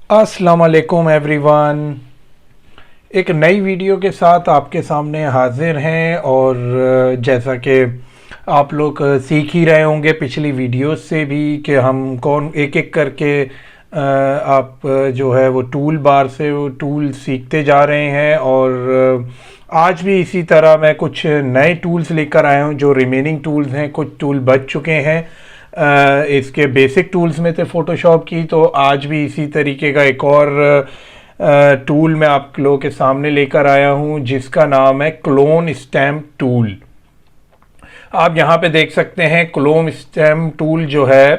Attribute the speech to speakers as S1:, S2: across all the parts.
S1: अस्सलाम वालेकुम एवरीवन। एक नई वीडियो के साथ आपके सामने हाजिर हैं और जैसा कि आप लोग सीख ही रहे होंगे पिछली वीडियोस से भी कि हम कौन एक एक करके आप जो है वो टूल बार से वो टूल सीखते जा रहे हैं और आज भी इसी तरह मैं कुछ नए टूल्स लेकर आया हूं। जो रिमेनिंग टूल्स हैं, कुछ टूल बच चुके हैं इसके बेसिक टूल्स में थे फ़ोटोशॉप की, तो आज भी इसी तरीके का एक और टूल मैं आप लोगों के सामने लेकर आया हूं जिसका नाम है क्लोन स्टैम्प टूल। आप यहां पे देख सकते हैं क्लोन स्टैम्प टूल जो है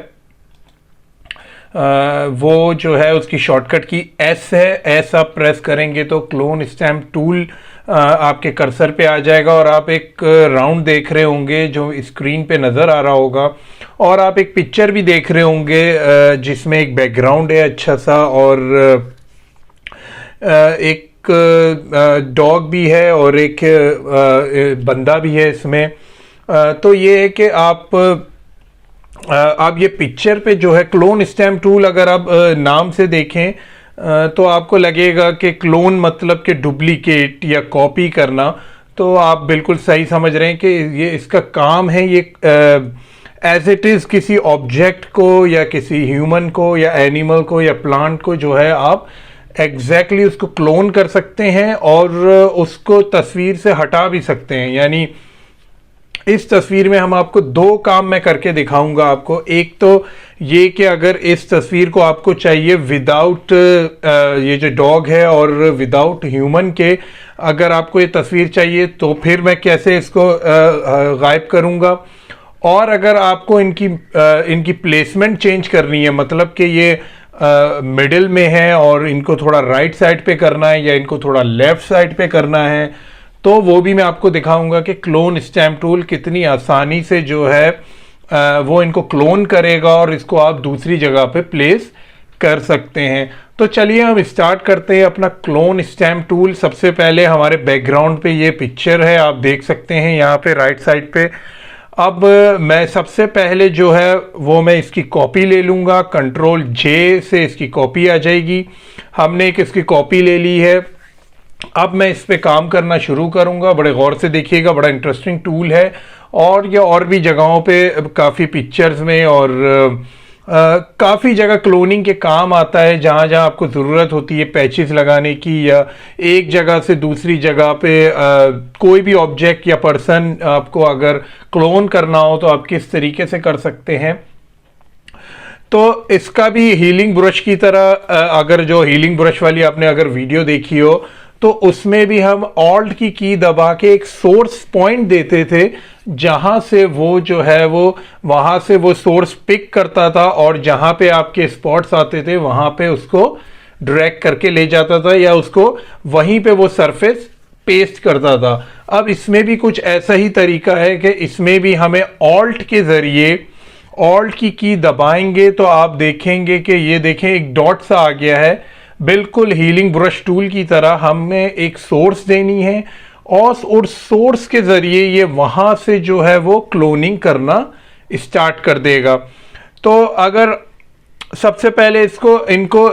S1: वो जो है उसकी शॉर्टकट की एस है। एस आप प्रेस करेंगे तो क्लोन स्टैम्प टूल आपके कर्सर पे आ जाएगा और आप एक राउंड देख रहे होंगे जो स्क्रीन पे नज़र आ रहा होगा, और आप एक पिक्चर भी देख रहे होंगे जिसमें एक बैकग्राउंड है अच्छा सा और एक डॉग भी है और एक बंदा भी है इसमें। तो ये है कि आप ये पिक्चर पे जो है क्लोन स्टैम्प टूल अगर आप नाम से देखें तो आपको लगेगा कि क्लोन मतलब कि डुप्लीकेट या कॉपी करना। तो आप बिल्कुल सही समझ रहे हैं कि ये इसका काम है, ये एज इट इज़ किसी ऑब्जेक्ट को या किसी ह्यूमन को या एनिमल को या प्लांट को जो है आप एग्जैक्टली उसको क्लोन कर सकते हैं और उसको तस्वीर से हटा भी सकते हैं। यानी इस तस्वीर में हम आपको दो काम मैं करके दिखाऊंगा आपको। एक तो ये कि अगर इस तस्वीर को आपको चाहिए विदाउट ये जो डॉग है और विदाउट ह्यूमन के, अगर आपको ये तस्वीर चाहिए तो फिर मैं कैसे इसको गायब करूंगा। और अगर आपको इनकी प्लेसमेंट चेंज करनी है, मतलब कि ये मिडिल में है और इनको थोड़ा राइट साइड पे करना है या इनको थोड़ा लेफ्ट साइड पे करना है, तो वो भी मैं आपको दिखाऊंगा कि क्लोन स्टैम्प टूल कितनी आसानी से जो है वो इनको क्लोन करेगा और इसको आप दूसरी जगह पे प्लेस कर सकते हैं। तो चलिए हम स्टार्ट करते हैं अपना क्लोन स्टैम्प टूल। सबसे पहले हमारे बैकग्राउंड पे ये पिक्चर है, आप देख सकते हैं यहाँ पे राइट साइड पे। अब मैं सबसे पहले जो है वो मैं इसकी कॉपी ले लूँगा, कंट्रोल जे से इसकी कॉपी आ जाएगी। हमने एक इसकी कॉपी ले ली है। अब मैं इस पे काम करना शुरू करूंगा। बड़े गौर से देखिएगा, बड़ा इंटरेस्टिंग टूल है और ये और भी जगहों पे काफ़ी पिक्चर्स में और काफ़ी जगह क्लोनिंग के काम आता है। जहाँ जहाँ आपको ज़रूरत होती है पैचेस लगाने की या एक जगह से दूसरी जगह पे कोई भी ऑब्जेक्ट या पर्सन आपको अगर क्लोन करना हो तो आप किस तरीके से कर सकते हैं। तो इसका भी हीलिंग ब्रश की तरह अगर जो हीलिंग ब्रश वाली आपने अगर वीडियो देखी हो तो उसमें भी हम ऑल्ट की दबा के एक सोर्स पॉइंट देते थे जहां से वो जो है वो वहां से वो सोर्स पिक करता था और जहां पे आपके स्पॉट्स आते थे वहां पे उसको ड्रैग करके ले जाता था या उसको वहीं पे वो सरफेस पेस्ट करता था। अब इसमें भी कुछ ऐसा ही तरीका है कि इसमें भी हमें ऑल्ट के जरिए ऑल्ट की दबाएंगे तो आप देखेंगे कि ये देखें एक डॉट सा आ गया है। बिल्कुल हीलिंग ब्रश टूल की तरह हमें एक सोर्स देनी है और सोर्स के जरिए ये वहां से जो है वो क्लोनिंग करना स्टार्ट कर देगा। तो अगर सबसे पहले इनको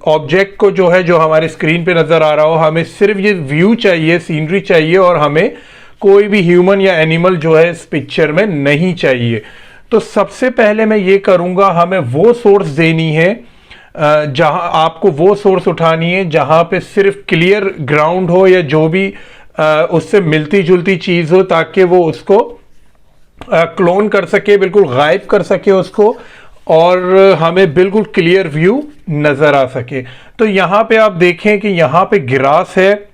S1: ऑब्जेक्ट को जो है जो हमारे स्क्रीन पे नजर आ रहा हो, हमें सिर्फ ये व्यू चाहिए, सीनरी चाहिए और हमें कोई भी ह्यूमन या एनिमल जो है इस पिक्चर में नहीं चाहिए। तो सबसे पहले मैं ये करूंगा, हमें वो सोर्स देनी है जहां आपको वो सोर्स उठानी है जहां पे सिर्फ क्लियर ग्राउंड हो या जो भी उससे मिलती जुलती चीज हो, ताकि वो उसको क्लोन कर सके, बिल्कुल गायब कर सके उसको और हमें बिल्कुल क्लियर व्यू नजर आ सके। तो यहां पे आप देखें कि यहां पे ग्रास है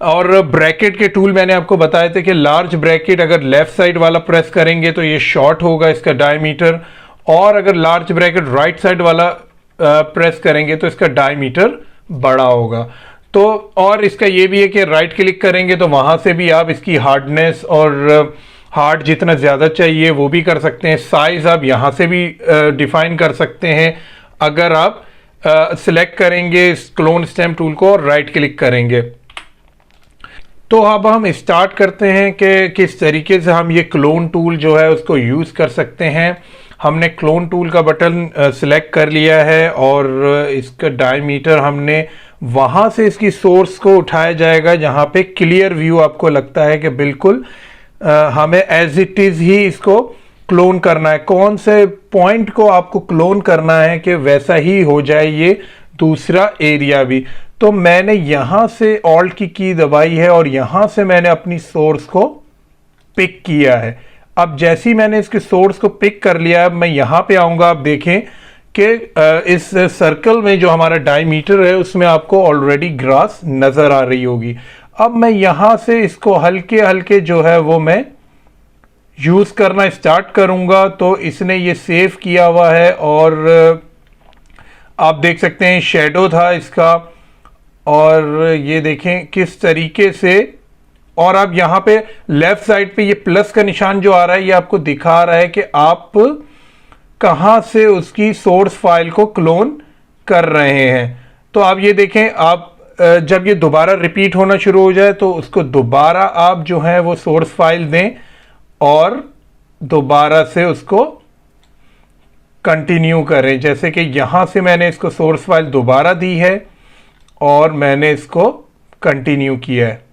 S1: और ब्रैकेट के टूल मैंने आपको बताए थे कि लार्ज ब्रैकेट अगर लेफ्ट साइड वाला प्रेस करेंगे तो ये शॉर्ट होगा इसका डायमीटर, और अगर लार्ज ब्रैकेट राइट साइड वाला प्रेस करेंगे तो इसका डायमीटर बड़ा होगा। तो और इसका ये भी है कि राइट क्लिक करेंगे तो वहां से भी आप इसकी हार्डनेस और हार्ड जितना ज़्यादा चाहिए वो भी कर सकते हैं। साइज आप यहाँ से भी डिफाइन कर सकते हैं अगर आप सिलेक्ट करेंगे इस क्लोन स्टैम्प टूल को और राइट क्लिक करेंगे। तो अब हम स्टार्ट करते हैं कि किस तरीके से हम ये क्लोन टूल जो है उसको यूज़ कर सकते हैं। हमने क्लोन टूल का बटन सिलेक्ट कर लिया है और इसका डायमीटर हमने वहाँ से इसकी सोर्स को उठाया जाएगा जहाँ पे क्लियर व्यू आपको लगता है कि बिल्कुल हमें एज इट इज़ ही इसको क्लोन करना है। कौन से पॉइंट को आपको क्लोन करना है कि वैसा ही हो जाए ये दूसरा एरिया भी। तो मैंने यहाँ से ऑल्ट की दबाई है और यहाँ से मैंने अपनी सोर्स को पिक किया है। अब जैसे ही मैंने इसके सोर्स को पिक कर लिया है, मैं यहाँ पे आऊँगा। आप देखें कि इस सर्कल में जो हमारा डायमीटर है उसमें आपको ऑलरेडी ग्रास नज़र आ रही होगी। अब मैं यहाँ से इसको हल्के हल्के जो है वो मैं यूज़ करना स्टार्ट करूँगा। तो इसने ये सेव किया हुआ है और आप देख सकते हैं शेडो था इसका, और ये देखें किस तरीके से। और अब यहाँ पे लेफ्ट साइड पे ये प्लस का निशान जो आ रहा है ये आपको दिखा रहा है कि आप कहाँ से उसकी सोर्स फाइल को क्लोन कर रहे हैं। तो आप ये देखें, आप जब ये दोबारा रिपीट होना शुरू हो जाए तो उसको दोबारा आप जो है वो सोर्स फाइल दें और दोबारा से उसको कंटिन्यू करें। जैसे कि यहाँ से मैंने इसको सोर्स फाइल दोबारा दी है और मैंने इसको कंटिन्यू किया है।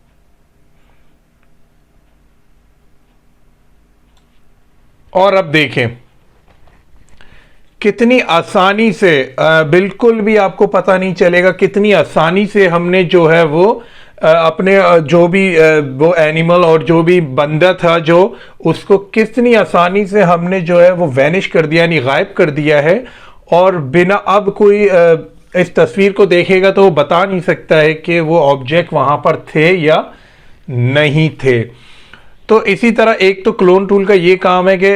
S1: और अब देखें कितनी आसानी से, बिल्कुल भी आपको पता नहीं चलेगा कितनी आसानी से हमने जो है वो अपने जो भी वो एनिमल और जो भी बंदा था जो उसको कितनी आसानी से हमने जो है वो वैनिश कर दिया, यानी गायब कर दिया है। और बिना अब कोई इस तस्वीर को देखेगा तो वो बता नहीं सकता है कि वो ऑब्जेक्ट वहाँ पर थे या नहीं थे। तो इसी तरह एक तो क्लोन टूल का ये काम है कि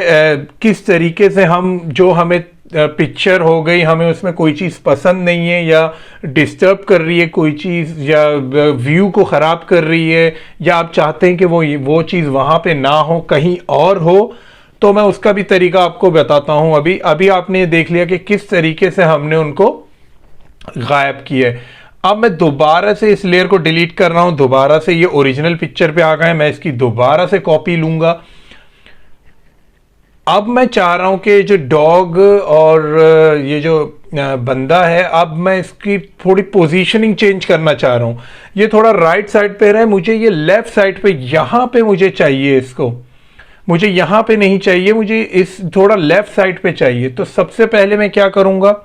S1: किस तरीके से हम जो हमें पिक्चर हो गई, हमें उसमें कोई चीज़ पसंद नहीं है या डिस्टर्ब कर रही है कोई चीज़, या व्यू को ख़राब कर रही है, या आप चाहते हैं कि वो चीज़ वहाँ पे ना हो कहीं और हो, तो मैं उसका भी तरीका आपको बताता हूँ। अभी आपने देख लिया कि किस तरीके से हमने उनको गायब किया है। अब मैं दोबारा से इस लेयर को डिलीट कर रहा हूँ, दोबारा से ये ओरिजिनल पिक्चर पे आ गए। मैं इसकी दोबारा से कॉपी लूँगा। अब मैं चाह रहा हूं कि जो डॉग और ये जो बंदा है, अब मैं इसकी थोड़ी पोजीशनिंग चेंज करना चाह रहा हूं। ये थोड़ा राइट साइड पे रहे, मुझे ये लेफ्ट साइड पे यहां पे मुझे चाहिए इसको, मुझे यहां पे नहीं चाहिए, मुझे इस थोड़ा लेफ्ट साइड पे चाहिए। तो सबसे पहले मैं क्या करूंगा,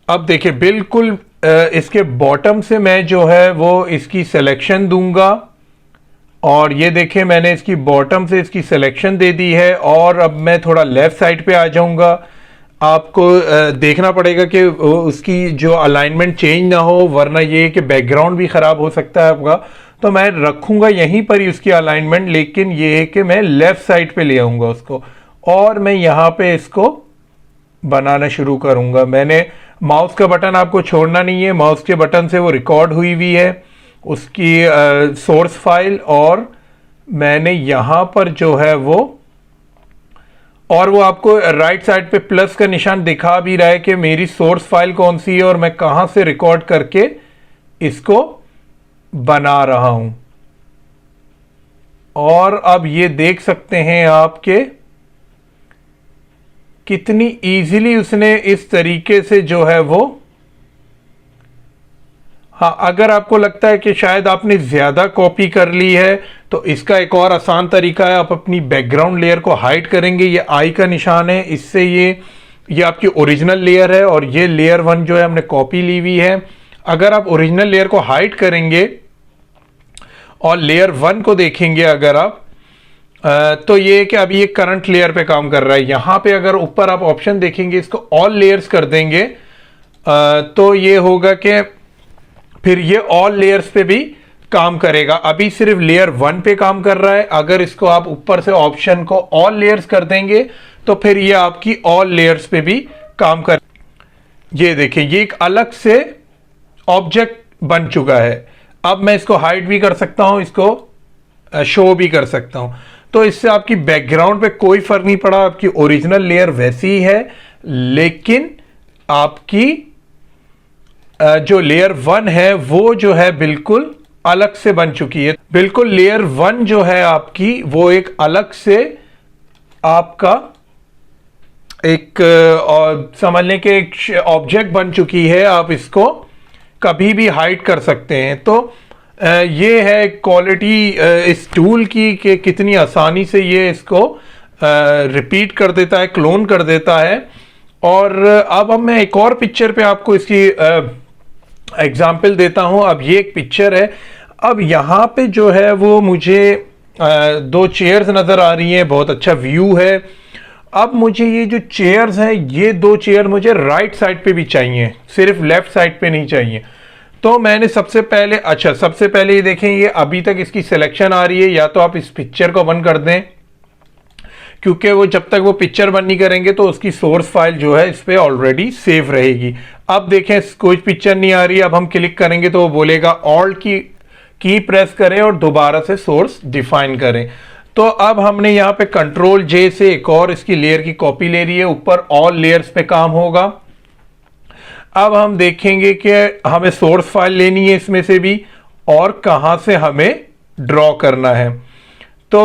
S1: अब देखिए बिल्कुल इसके बॉटम से मैं जो है वो इसकी सिलेक्शन दूंगा और ये देखें मैंने इसकी बॉटम से इसकी सिलेक्शन दे दी है। और अब मैं थोड़ा लेफ्ट साइड पे आ जाऊंगा। आपको देखना पड़ेगा कि उसकी जो अलाइनमेंट चेंज ना हो, वरना ये कि बैकग्राउंड भी ख़राब हो सकता है आपका। तो मैं रखूंगा यहीं पर ही उसकी अलाइनमेंट, लेकिन ये है कि मैं लेफ्ट साइड पे ले आऊँगा उसको और मैं यहाँ पे इसको बनाना शुरू करूँगा। मैंने माउस का बटन आपको छोड़ना नहीं है, माउस के बटन से वो रिकॉर्ड हुई हुई है उसकी सोर्स फाइल, और मैंने यहाँ पर जो है वो, और वो आपको राइट साइड पे प्लस का निशान दिखा भी रहा है कि मेरी सोर्स फाइल कौन सी है और मैं कहाँ से रिकॉर्ड करके इसको बना रहा हूँ। और अब ये देख सकते हैं आप कि कितनी इजीली उसने इस तरीके से जो है वो, हाँ, अगर आपको लगता है कि शायद आपने ज़्यादा कॉपी कर ली है तो इसका एक और आसान तरीका है, आप अपनी बैकग्राउंड लेयर को हाइड करेंगे। ये आई का निशान है, इससे ये आपकी ओरिजिनल लेयर है और ये लेयर 1 जो है हमने कॉपी ली हुई है। अगर आप ओरिजिनल लेयर को हाइड करेंगे और लेयर 1 को देखेंगे अगर आप, तो ये कि अभी ये करंट लेयर पे काम कर रहा है। यहाँ पे अगर ऊपर आप ऑप्शन देखेंगे, इसको ऑल लेयर्स कर देंगे तो ये होगा कि फिर ये ऑल लेयर्स पे भी काम करेगा। अभी सिर्फ लेयर 1 पे काम कर रहा है। अगर इसको आप ऊपर से ऑप्शन को ऑल लेयर्स कर देंगे तो फिर ये आपकी ऑल लेयर्स पे भी काम कर, ये देखिए ये एक अलग से ऑब्जेक्ट बन चुका है। अब मैं इसको हाइड भी कर सकता हूं, इसको शो भी कर सकता हूं। तो इससे आपकी बैकग्राउंड पे कोई फर्क नहीं पड़ा, आपकी ओरिजिनल लेयर वैसी ही है, लेकिन आपकी जो लेयर 1 है वो जो है बिल्कुल अलग से बन चुकी है। बिल्कुल लेयर 1 जो है आपकी वो एक अलग से आपका एक और समझ लें कि एक ऑब्जेक्ट बन चुकी है, आप इसको कभी भी हाइड कर सकते हैं। तो ये है क्वालिटी इस टूल की कि कितनी आसानी से ये इसको रिपीट कर देता है, क्लोन कर देता है। और अब मैं एक और पिक्चर पे आपको इसकी एग्जाम्पल देता हूं। अब ये एक पिक्चर है, अब यहाँ पे जो है वो मुझे दो चेयर्स नज़र आ रही हैं, बहुत अच्छा व्यू है। अब मुझे ये जो चेयर्स हैं, ये दो चेयर मुझे राइट साइड पे भी चाहिए, सिर्फ लेफ्ट साइड पे नहीं चाहिए। तो मैंने सबसे पहले ये देखें, ये अभी तक इसकी सिलेक्शन आ रही है। या तो आप इस पिक्चर को बंद कर दें, क्योंकि वो जब तक वो पिक्चर बंद नहीं करेंगे तो उसकी सोर्स फाइल जो है इस पे ऑलरेडी सेव रहेगी। अब देखें कोई पिक्चर नहीं आ रही, अब हम क्लिक करेंगे तो वो बोलेगा ऑल्ट की प्रेस करें और दोबारा से सोर्स डिफाइन करें। तो अब हमने यहाँ पे कंट्रोल जे से एक और इसकी लेयर की कॉपी ले रही है, ऊपर ऑल लेयर्स पे काम होगा। अब हम देखेंगे कि हमें सोर्स फाइल लेनी है इसमें से भी, और कहां से हमें ड्रॉ करना है। तो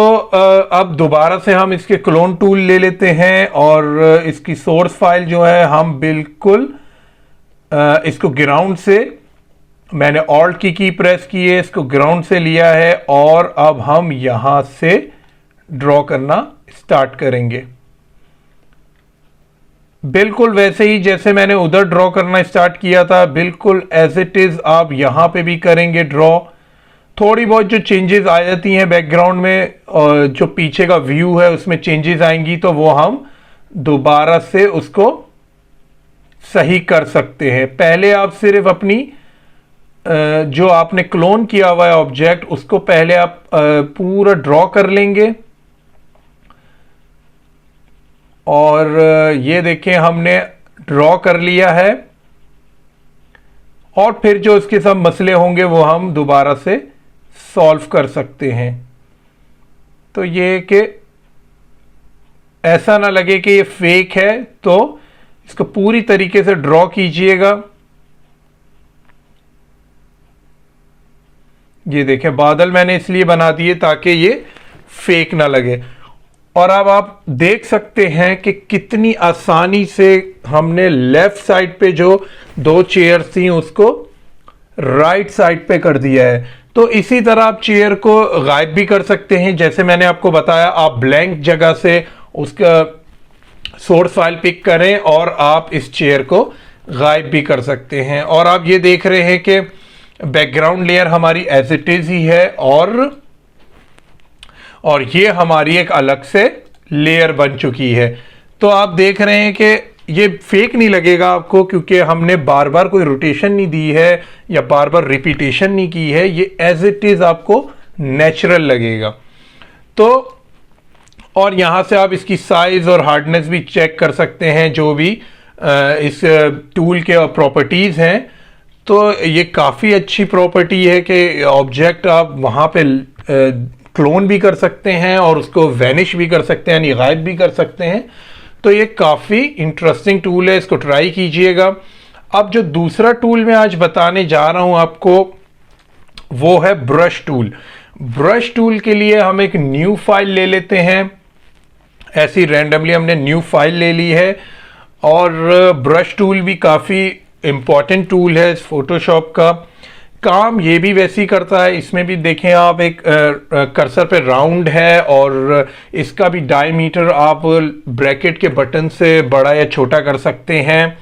S1: अब दोबारा से हम इसके क्लोन टूल ले लेते हैं और इसकी सोर्स फाइल जो है हम बिल्कुल इसको ग्राउंड से, मैंने ऑल्ट की प्रेस की है, इसको ग्राउंड से लिया है और अब हम यहां से ड्रॉ करना स्टार्ट करेंगे, बिल्कुल वैसे ही जैसे मैंने उधर ड्रॉ करना स्टार्ट किया था, बिल्कुल एज इट इज आप यहां पे भी करेंगे ड्रॉ। थोड़ी बहुत जो चेंजेस आ जाती हैं बैकग्राउंड में, और जो पीछे का व्यू है उसमें चेंजेस आएंगी, तो वो हम दोबारा से उसको सही कर सकते हैं। पहले आप सिर्फ अपनी जो आपने क्लोन किया हुआ है ऑब्जेक्ट, उसको पहले आप पूरा ड्रॉ कर लेंगे। और ये देखें हमने ड्रॉ कर लिया है, और फिर जो इसके सब मसले होंगे वो हम दोबारा से सॉल्व कर सकते हैं। तो ये कि ऐसा ना लगे कि ये फेक है, तो इसको पूरी तरीके से ड्रॉ कीजिएगा। ये देखें बादल मैंने इसलिए बना दिए ताकि ये फेक ना लगे। और अब आप देख सकते हैं कि कितनी आसानी से हमने लेफ्ट साइड पे जो दो चेयर्स थी उसको राइट साइड पे कर दिया है। तो इसी तरह आप चेयर को गायब भी कर सकते हैं, जैसे मैंने आपको बताया। आप ब्लैंक जगह से उसका सोर्स फाइल पिक करें और आप इस चेयर को गायब भी कर सकते हैं। और आप ये देख रहे हैं कि बैकग्राउंड लेयर हमारी एज इट इज ही है, और ये हमारी एक अलग से लेयर बन चुकी है। तो आप देख रहे हैं कि ये फेक नहीं लगेगा आपको, क्योंकि हमने बार बार कोई रोटेशन नहीं दी है या बार बार रिपीटेशन नहीं की है। ये एज इट इज आपको नेचुरल लगेगा। तो और यहां से आप इसकी साइज और हार्डनेस भी चेक कर सकते हैं, जो भी इस टूल के प्रॉपर्टीज हैं। तो ये काफ़ी अच्छी प्रॉपर्टी है कि ऑब्जेक्ट आप वहाँ पे क्लोन भी कर सकते हैं और उसको वैनिश भी कर सकते हैं, यानी गायब भी कर सकते हैं। तो ये काफ़ी इंटरेस्टिंग टूल है, इसको ट्राई कीजिएगा। अब जो दूसरा टूल मैं आज बताने जा रहा हूँ आपको, वो है ब्रश टूल। ब्रश टूल के लिए हम एक न्यू फाइल ले लेते हैं, ऐसी रैंडमली हमने न्यू फाइल ले ली है। और ब्रश टूल भी काफ़ी इम्पॉर्टेंट टूल है फोटोशॉप का। काम ये भी वैसे ही करता है, इसमें भी देखें आप एक कर्सर पे राउंड है और इसका भी डायमीटर आप ब्रैकेट के बटन से बड़ा या छोटा कर सकते हैं।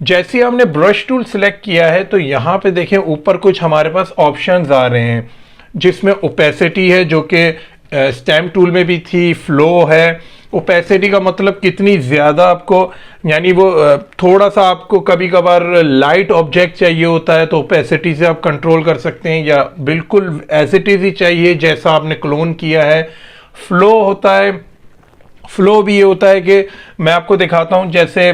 S1: जैसे हमने ब्रश टूल सिलेक्ट किया है तो यहाँ पे देखें ऊपर कुछ हमारे पास ऑप्शंस आ रहे हैं, जिसमें ओपेसिटी है जो कि स्टैम्प टूल में भी थी, फ्लो है। ओपेसिटी का मतलब कितनी ज़्यादा आपको, यानी वो थोड़ा सा आपको कभी कभार लाइट ऑब्जेक्ट चाहिए होता है तो ओपेसिटी से आप कंट्रोल कर सकते हैं, या बिल्कुल एज इट इज ही चाहिए जैसा आपने क्लोन किया है। फ्लो होता है, फ्लो भी ये होता है कि मैं आपको दिखाता हूं, जैसे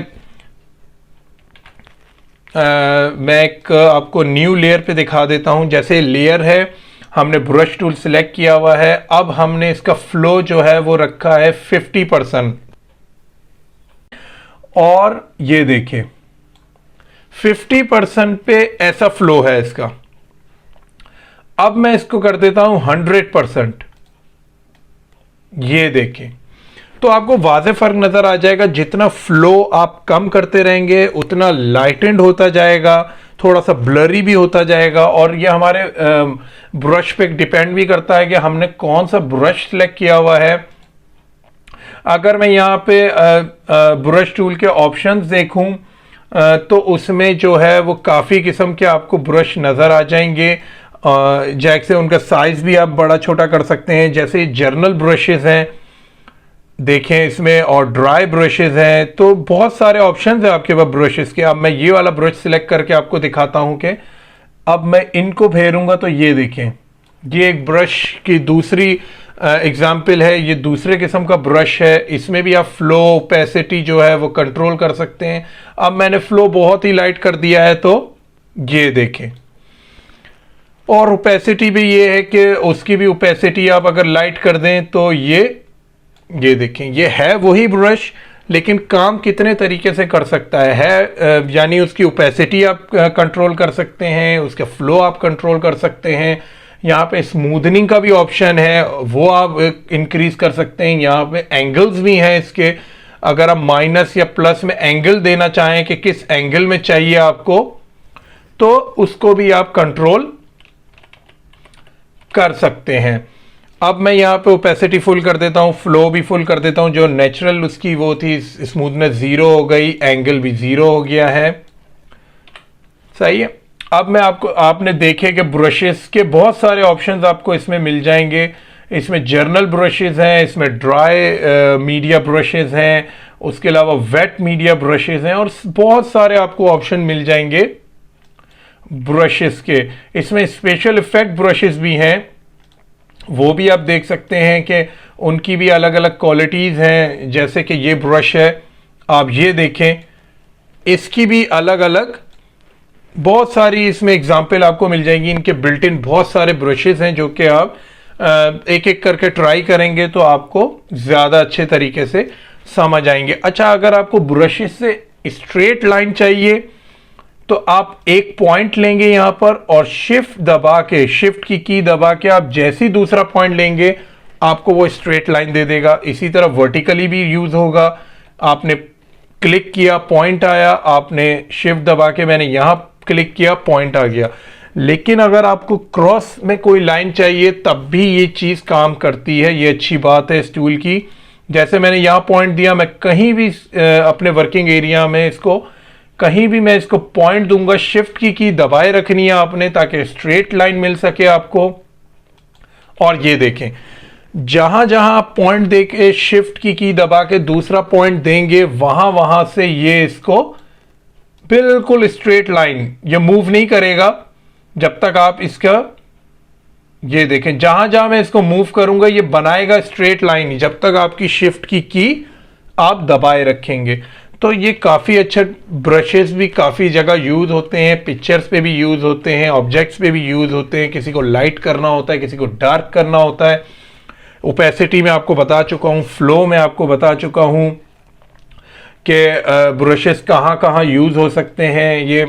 S1: मैं एक आपको न्यू लेयर पे दिखा देता हूं। जैसे लेयर है, हमने ब्रश टूल सिलेक्ट किया हुआ है, अब हमने इसका फ्लो जो है वो रखा है 50%। और ये देखिए 50% पे ऐसा फ्लो है इसका। अब मैं इसको कर देता हूं 100%। ये देखें, तो आपको वाज़े फ़र्क नज़र आ जाएगा। जितना फ्लो आप कम करते रहेंगे उतना लाइटेंड होता जाएगा, थोड़ा सा ब्लरी भी होता जाएगा। और ये हमारे ब्रश पे डिपेंड भी करता है कि हमने कौन सा ब्रश सेलेक्ट किया हुआ है। अगर मैं यहाँ पे ब्रश टूल के ऑप्शंस देखूं तो उसमें जो है वो काफ़ी किस्म के आपको ब्रश नज़र आ जाएंगे, जैसे उनका साइज़ भी आप बड़ा छोटा कर सकते हैं। जैसे जर्नल ब्रशेस हैं, देखें इसमें, और ड्राई ब्रशेस हैं, तो बहुत सारे ऑप्शंस हैं आपके पास ब्रशेस के। अब मैं ये वाला ब्रश सिलेक्ट करके आपको दिखाता हूं कि अब मैं इनको फेरूंगा तो ये देखें, ये एक ब्रश की दूसरी एग्जाम्पल है। ये दूसरे किस्म का ब्रश है, इसमें भी आप फ्लो ओपेसिटी जो है वो कंट्रोल कर सकते हैं। अब मैंने फ्लो बहुत ही लाइट कर दिया है तो ये देखें, और ओपेसिटी भी ये है कि उसकी भी ओपेसिटी आप अगर लाइट कर दें तो ये देखें, ये है वही ब्रश लेकिन काम कितने तरीके से कर सकता है यानी उसकी ओपेसिटी आप कंट्रोल कर सकते हैं, उसका फ्लो आप कंट्रोल कर सकते हैं। यहाँ पे स्मूथनिंग का भी ऑप्शन है, वो आप इंक्रीज कर सकते हैं। यहाँ पे एंगल्स भी हैं इसके, अगर आप माइनस या प्लस में एंगल देना चाहें कि किस एंगल में चाहिए आपको, तो उसको भी आप कंट्रोल कर सकते हैं। अब मैं यहाँ पे ओपेसिटी फुल कर देता हूँ, फ्लो भी फुल कर देता हूँ। जो नेचुरल उसकी वो थी स्मूथनेस 0 हो गई, एंगल भी 0 हो गया है। सही है। अब मैं आपने देखे कि ब्रशेस के बहुत सारे ऑप्शंस आपको इसमें मिल जाएंगे। इसमें जर्नल ब्रशेस हैं, इसमें ड्राई मीडिया ब्रशेस हैं, उसके अलावा वेट मीडिया ब्रशेस हैं, और बहुत सारे आपको ऑप्शन मिल जाएंगे ब्रशेस के। इसमें स्पेशल इफेक्ट ब्रशेस भी हैं, वो भी आप देख सकते हैं कि उनकी भी अलग अलग क्वालिटीज़ हैं। जैसे कि ये ब्रश है, आप ये देखें, इसकी भी अलग अलग बहुत सारी इसमें एग्जाम्पल आपको मिल जाएंगी। इनके बिल्ट इन बहुत सारे ब्रशेस हैं जो कि आप एक एक करके ट्राई करेंगे तो आपको ज़्यादा अच्छे तरीके से समझ आएंगे। अच्छा, अगर आपको ब्रशेस से स्ट्रेट लाइन चाहिए तो आप एक पॉइंट लेंगे यहाँ पर, और शिफ्ट दबा के, शिफ्ट की दबा के आप जैसी दूसरा पॉइंट लेंगे आपको वो स्ट्रेट लाइन दे देगा। इसी तरह वर्टिकली भी यूज होगा। आपने क्लिक किया, पॉइंट आया, आपने शिफ्ट दबा के मैंने यहाँ क्लिक किया, पॉइंट आ गया। लेकिन अगर आपको क्रॉस में कोई लाइन चाहिए तब भी ये चीज काम करती है। ये अच्छी बात है इस टूल की। जैसे मैंने यहाँ पॉइंट दिया, मैं कहीं भी अपने वर्किंग एरिया में इसको कहीं भी मैं इसको पॉइंट दूंगा, शिफ्ट की दबाए रखनी है आपने ताकि स्ट्रेट लाइन मिल सके आपको। और ये देखें, जहां जहां आप पॉइंट देके शिफ्ट की दबा के दूसरा पॉइंट देंगे, वहां वहां से ये इसको बिल्कुल स्ट्रेट लाइन, ये मूव नहीं करेगा जब तक आप इसका, ये देखें, जहां जहां मैं इसको मूव करूंगा ये बनाएगा स्ट्रेट लाइन ही, जब तक आपकी शिफ्ट की आप दबाए रखेंगे। तो ये काफ़ी अच्छे ब्रशेस भी काफ़ी जगह यूज़ होते हैं, पिक्चर्स पे भी यूज़ होते हैं, ऑब्जेक्ट्स पे भी यूज़ होते हैं। किसी को लाइट करना होता है, किसी को डार्क करना होता है। ओपेसिटी में आपको बता चुका हूँ, फ्लो में आपको बता चुका हूँ कि ब्रशेस कहाँ कहाँ यूज़ हो सकते हैं। ये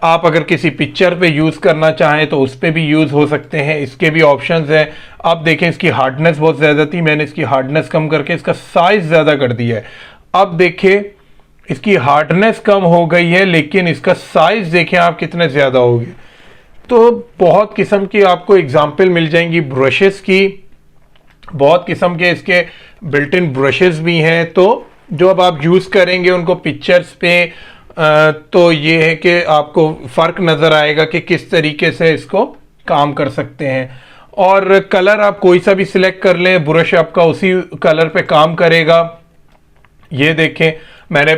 S1: आप अगर किसी पिक्चर पे यूज़ करना चाहें तो उस पर भी यूज़ हो सकते हैं। इसके भी ऑप्शंस हैं। आप देखें, इसकी हार्डनेस बहुत ज़्यादा थी, मैंने इसकी हार्डनेस कम करके इसका साइज़ ज़्यादा कर दिया है। अब देखें, इसकी हार्डनेस कम हो गई है लेकिन इसका साइज देखें आप कितने ज़्यादा हो गए। तो बहुत किस्म की आपको एग्जांपल मिल जाएंगी ब्रशेस की, बहुत किस्म के इसके बिल्ट इन ब्रशेस भी हैं। तो जो अब आप यूज़ करेंगे उनको पिक्चर्स पे, तो ये है कि आपको फ़र्क नज़र आएगा कि किस तरीके से इसको काम कर सकते हैं। और कलर आप कोई सा भी सिलेक्ट कर लें, ब्रश आपका उसी कलर पे काम करेगा। ये देखें, मैंने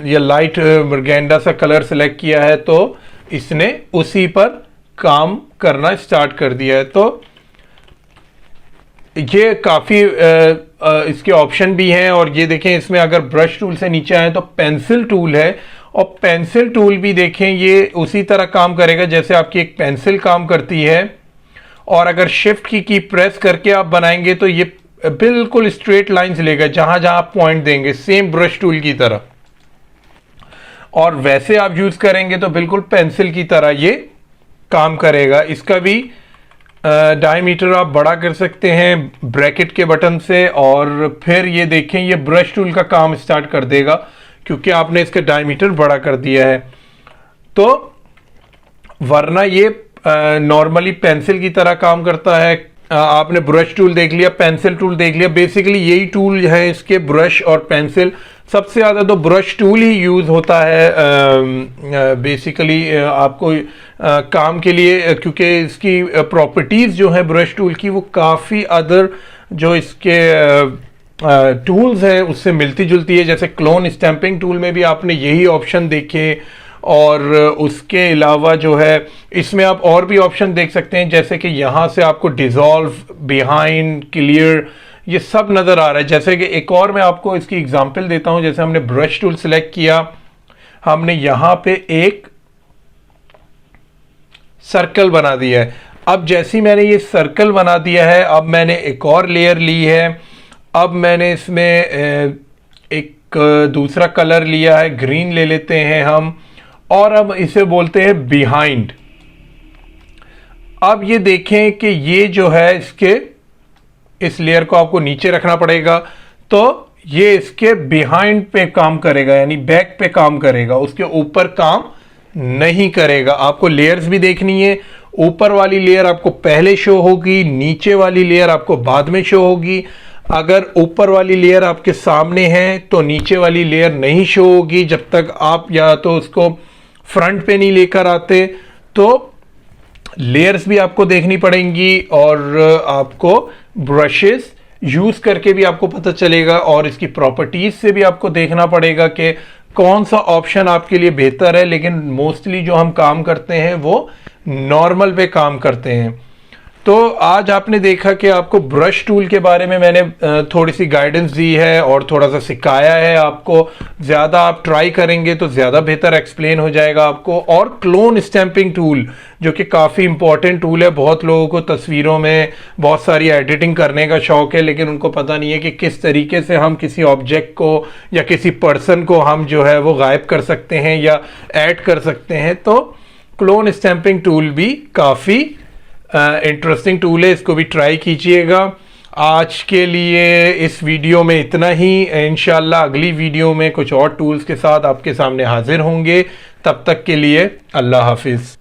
S1: ये लाइट मर्गेंडा सा कलर सेलेक्ट किया है तो इसने उसी पर काम करना स्टार्ट कर दिया है। तो ये काफ़ी इसके ऑप्शन भी हैं। और ये देखें, इसमें अगर ब्रश टूल से नीचे आए तो पेंसिल टूल है, और पेंसिल टूल भी देखें ये उसी तरह काम करेगा जैसे आपकी एक पेंसिल काम करती है। और अगर शिफ्ट की प्रेस करके आप बनाएंगे तो ये बिल्कुल स्ट्रेट लाइंस लेगा जहां जहां आप पॉइंट देंगे, सेम ब्रश टूल की तरह। और वैसे आप यूज करेंगे तो बिल्कुल पेंसिल की तरह ये काम करेगा। इसका भी डायमीटर आप बड़ा कर सकते हैं ब्रैकेट के बटन से, और फिर ये देखें ये ब्रश टूल का काम स्टार्ट कर देगा क्योंकि आपने इसका डायमीटर बड़ा कर दिया है। तो वरना ये नॉर्मली पेंसिल की तरह काम करता है। आपने ब्रश टूल देख लिया, पेंसिल टूल देख लिया, बेसिकली यही टूल है इसके, ब्रश और पेंसिल। सबसे ज़्यादा तो ब्रश टूल ही यूज़ होता है बेसिकली आपको काम के लिए, क्योंकि इसकी प्रॉपर्टीज़ जो है ब्रश टूल की वो काफ़ी अदर जो इसके टूल्स हैं उससे मिलती जुलती है। जैसे क्लोन स्टैंपिंग टूल में भी आपने यही ऑप्शन देखे, और उसके अलावा जो है इसमें आप और भी ऑप्शन देख सकते हैं, जैसे कि यहाँ से आपको डिज़ोल्व, बिहाइंड, क्लियर, ये सब नज़र आ रहा है। जैसे कि एक और मैं आपको इसकी एग्जांपल देता हूँ। जैसे हमने ब्रश टूल सेलेक्ट किया, हमने यहाँ पे एक सर्कल बना दिया है। अब जैसे ही मैंने ये सर्कल बना दिया है, अब मैंने एक और लेयर ली है। अब मैंने इसमें एक दूसरा कलर लिया है, ग्रीन ले लेते हैं हम, और अब इसे बोलते हैं बिहाइंड। अब ये देखें कि ये जो है इसके इस लेयर को आपको नीचे रखना पड़ेगा, तो ये इसके बिहाइंड पे काम करेगा, यानी बैक पे काम करेगा, उसके ऊपर काम नहीं करेगा। आपको लेयर्स भी देखनी है, ऊपर वाली लेयर आपको पहले शो होगी, नीचे वाली लेयर आपको बाद में शो होगी। अगर ऊपर वाली लेयर आपके सामने है तो नीचे वाली लेयर नहीं शो होगी जब तक आप या तो उसको फ्रंट पे नहीं लेकर आते। तो लेयर्स भी आपको देखनी पड़ेंगी, और आपको ब्रशेस यूज करके भी आपको पता चलेगा, और इसकी प्रॉपर्टीज से भी आपको देखना पड़ेगा कि कौन सा ऑप्शन आपके लिए बेहतर है। लेकिन मोस्टली जो हम काम करते हैं वो नॉर्मल पे काम करते हैं। तो आज आपने देखा कि आपको ब्रश टूल के बारे में मैंने थोड़ी सी गाइडेंस दी है और थोड़ा सा सिखाया है आपको। ज़्यादा आप ट्राई करेंगे तो ज़्यादा बेहतर एक्सप्लेन हो जाएगा आपको। और क्लोन स्टैंपिंग टूल जो कि काफ़ी इंपॉर्टेंट टूल है, बहुत लोगों को तस्वीरों में बहुत सारी एडिटिंग करने का शौक है, लेकिन उनको पता नहीं है कि किस तरीके से हम किसी ऑब्जेक्ट को या किसी पर्सन को हम जो है वो गायब कर सकते हैं या ऐड कर सकते हैं। तो क्लोन स्टैंपिंग टूल भी काफ़ी इंटरेस्टिंग टूल है, इसको भी ट्राई कीजिएगा। आज के लिए इस वीडियो में इतना ही। इंशाल्लाह अगली वीडियो में कुछ और टूल्स के साथ आपके सामने हाजिर होंगे। तब तक के लिए अल्लाह हाफिज़।